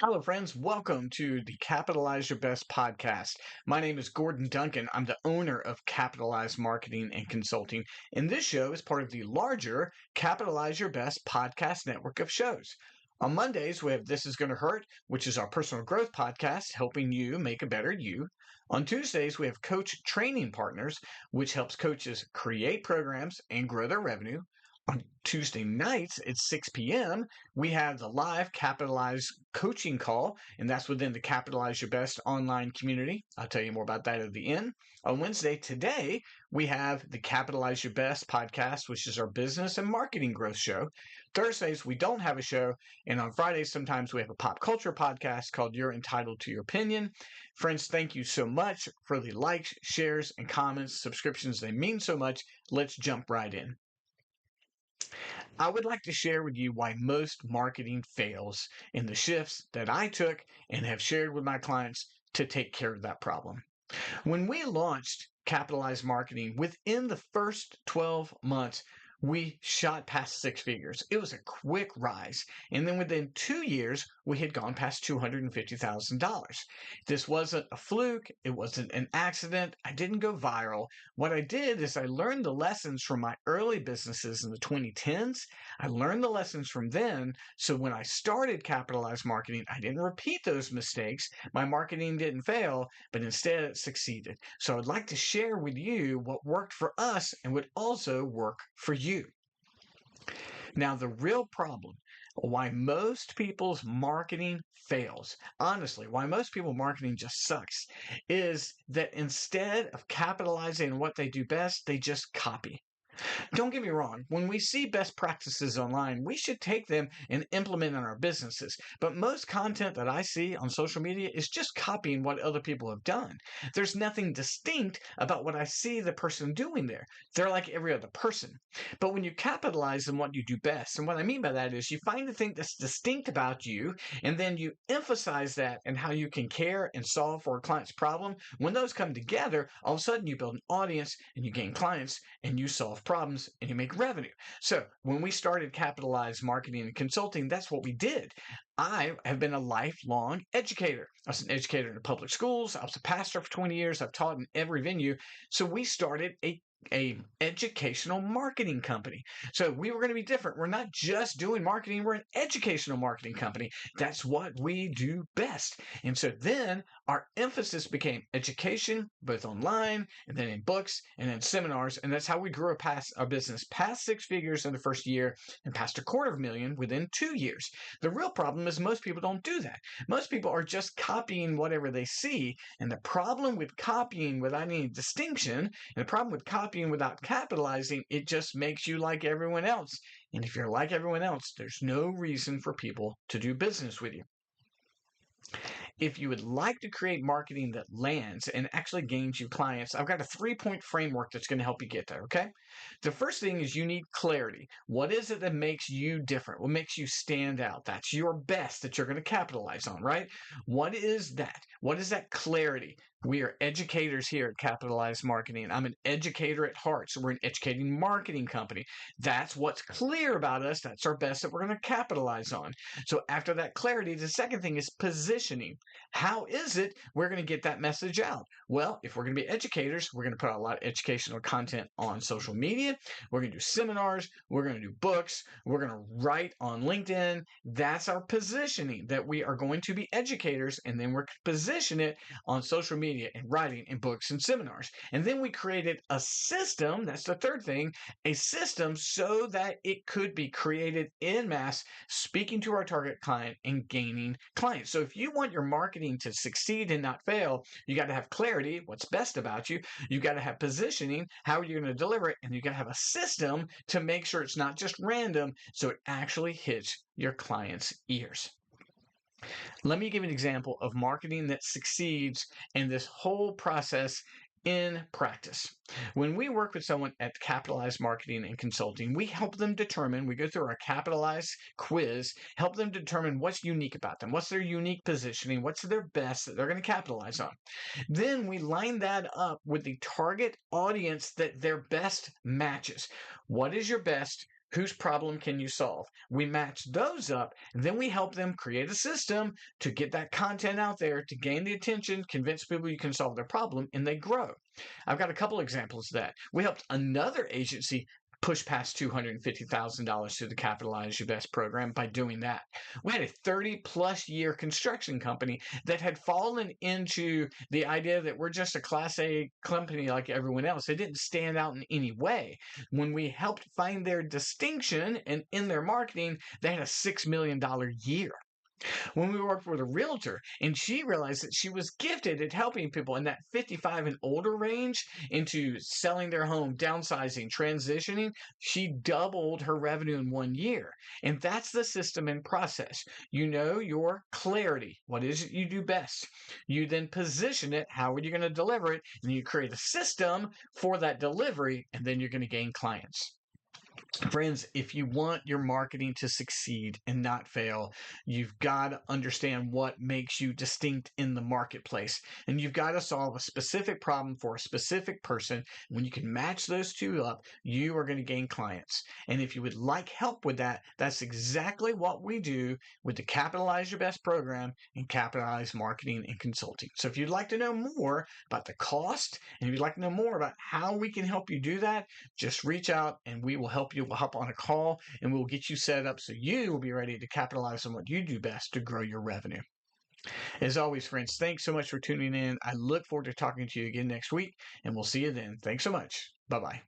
Hello, friends. Welcome to the Capitalize Your Best podcast. My name is Gordon Duncan. I'm the owner of Capitalize Marketing and Consulting, and this show is part of the larger Capitalize Your Best podcast network of shows. On Mondays, we have This Is Going to Hurt, which is our personal growth podcast, helping you make a better you. On Tuesdays, we have Coach Training Partners, which helps coaches create programs and grow their revenue. On Tuesday nights at 6 p.m., we have the live Capitalize coaching call, and that's within the Capitalize Your Best online community. I'll tell you more about that at the end. On Wednesday, today, we have the Capitalize Your Best podcast, which is our business and marketing growth show. Thursdays, we don't have a show. And on Fridays, sometimes we have a pop culture podcast called You're Entitled to Your Opinion. Friends, thank you so much for the likes, shares, and comments, subscriptions. They mean so much. Let's jump right in. I would like to share with you why most marketing fails in the shifts that I took and have shared with my clients to take care of that problem. When we launched Capitalize Marketing, within the first 12 months, we shot past six figures. It was a quick rise. And then within 2 years, we had gone past $250,000. This wasn't a fluke. It wasn't an accident. I didn't go viral. What I did is I learned the lessons from my early businesses in the 2010s. I learned the lessons from then. So when I started Capitalize Marketing, I didn't repeat those mistakes. My marketing didn't fail, but instead it succeeded. So I'd like to share with you what worked for us and would also work for you. Now, the real problem, why most people's marketing fails, honestly, why most people marketing just sucks, is that instead of capitalizing on what they do best, they just copy. Don't get me wrong, when we see best practices online, we should take them and implement in our businesses. But most content that I see on social media is just copying what other people have done. There's nothing distinct about what I see the person doing there. They're like every other person. But when you capitalize on what you do best, and what I mean by that is you find the thing that's distinct about you, and then you emphasize that and how you can care and solve for a client's problem. When those come together, all of a sudden you build an audience and you gain clients and you solve problems and you make revenue. So when we started Capitalize Marketing and Consulting, that's what we did. I have been a lifelong educator. I was an educator in the public schools. I was a pastor for 20 years. I've taught in every venue. So we started a educational marketing company. So we were going to be different. We're not just doing marketing. We're an educational marketing company. That's what we do best. And so then our emphasis became education, both online and then in books and then seminars. And that's how we grew past our business past six figures in the first year and past $250,000 within 2 years. The real problem is most people don't do that. Most people are just copying whatever they see. And the problem with copying without any distinction, and the problem with copying without capitalizing, it just makes you like everyone else. And if you're like everyone else, there's no reason for people to do business with you. If you would like to create marketing that lands and actually gains you clients, I've got a 3-point framework that's going to help you get there, okay? The first thing is you need clarity. What is it that makes you different? What makes you stand out? That's your best that you're going to capitalize on, right? What is that? What is that clarity? We are educators here at Capitalize Marketing. I'm an educator at heart, so we're an educating marketing company. That's what's clear about us. That's our best that we're going to capitalize on. So after that clarity, the second thing is positioning. How is it we're going to get that message out? Well, if we're going to be educators, we're going to put out a lot of educational content on social media. We're going to do seminars. We're going to do books. We're going to write on LinkedIn. That's our positioning, that we are going to be educators, and then we're position it on social media and writing and books and seminars. And then we created a system. That's the third thing, a system so that it could be created in mass, speaking to our target client and gaining clients. So if you want your marketing to succeed and not fail, you got to have clarity, what's best about you. You got to have positioning, how you're going to deliver it, and you got to have a system to make sure it's not just random, so it actually hits your clients' ears. Let me give an example of marketing that succeeds in this whole process in practice. When we work with someone at Capitalize Marketing and Consulting, we help them determine, we go through our Capitalize quiz, help them determine what's unique about them, what's their unique positioning, what's their best that they're going to capitalize on. Then we line that up with the target audience that their best matches. What is your best? Whose problem can you solve? We match those up, and then we help them create a system to get that content out there, to gain the attention, convince people you can solve their problem, and they grow. I've got a couple examples of that. We helped another agency push past $250,000 through the Capitalize Your Best program by doing that. We had a 30-plus year construction company that had fallen into the idea that we're just a Class A company like everyone else. They didn't stand out in any way. When we helped find their distinction and in their marketing, they had a $6 million year. When we worked with a realtor, and she realized that she was gifted at helping people in that 55 and older range into selling their home, downsizing, transitioning, she doubled her revenue in 1 year. And that's the system and process. You know your clarity. What is it you do best? You then position it. How are you going to deliver it? And you create a system for that delivery, and then you're going to gain clients. Friends, if you want your marketing to succeed and not fail, you've got to understand what makes you distinct in the marketplace. And you've got to solve a specific problem for a specific person. When you can match those two up, you are going to gain clients. And if you would like help with that, that's exactly what we do with the Capitalize Your Best program and Capitalize Marketing and Consulting. So if you'd like to know more about the cost, and if you'd like to know more about how we can help you do that, just reach out and we will help you. We'll hop on a call and we'll get you set up so you will be ready to capitalize on what you do best to grow your revenue. As always, friends, thanks so much for tuning in. I look forward to talking to you again next week, and we'll see you then. Thanks so much. Bye-bye.